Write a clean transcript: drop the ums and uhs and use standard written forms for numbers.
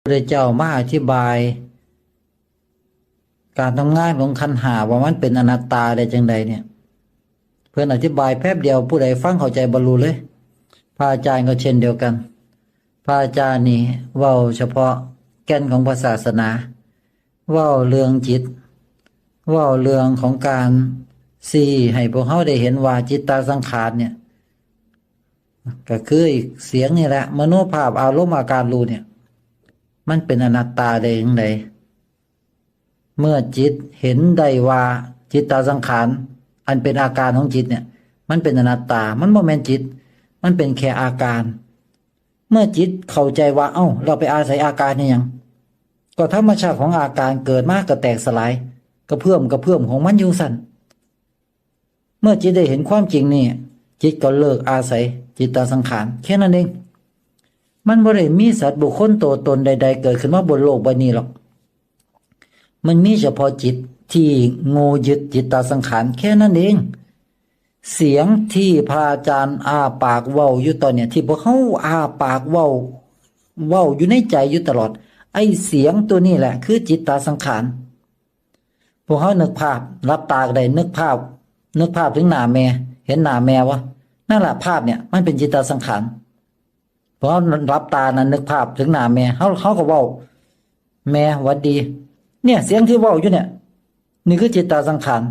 พระเจ้ามาอธิบายการทำงานของขันธ์ห้าว่ามันเป็นอนัตตาได้จังใดเนี่ยเพื่อนอธิบายแป๊บเดียวผู้ใดฟังเข้าใจบรรลุเลยพระอาจารย์ก็เช่นเดียวกันพระอาจารย์นี่เว้าเฉพาะแก่นของศาสนาเว้าเรื่องจิตเว้าเรื่องของการสี่ให้พวกเขาได้เห็นว่าจิตตาสังขารเนี่ยก็คืออีกเสียงนี่แหละมโนภาพอารมณ์อาการรู้เนี่ยมันเป็นอนัตตาได้อย่างไรเมื่อจิตเห็นได้ว่าจิตตาสังขารอันเป็นอาการของจิตเนี่ยมันเป็นอนัตตามันบ่แม่นจิตมันเป็นแค่อาการเมื่อจิตเข้าใจว่าเอ้าเราไปอาศัยอาการนี่ยังก็ธรรมชาติของอาการเกิดมาก็แตกสลายกระเพื่อมของมันอยู่สั่นเมื่อจิตได้เห็นความจริงนี่จิตก็เลิกอาศัยจิตตาสังขารแค่นั้นเองมันบ่ได้มีสัตว์บุคคลตัวตนใดๆเกิดขึ้นมาบนโลกใบนี้หรอกมันมีเฉพาะจิตที่โง่ยึดจิตตาสังขารแค่นั้นเองเสียงที่พระอาจารย์อ้าปากเว้าอยู่ตอนเนี่ยที่พวกเขาอ้าปากเว้าอยู่ในใจอยู่ตลอดไอ้เสียงตัวนี้แหละคือจิตตาสังขารพวกเขานึกภาพรับตาก็ได้นึกภาพถึงหน้าแม่เห็นหน้าแม่วะนั่นแหละภาพเนี่ยมันเป็นจิตตาสังขารพอรับตานั้นนึกภาพถึงหน้าแม่เขาก็เว้าแม่หวัดดีเนี่ยเสียงที่เว้าอยู่เนี่ยนี่คือจิตตาสังขาร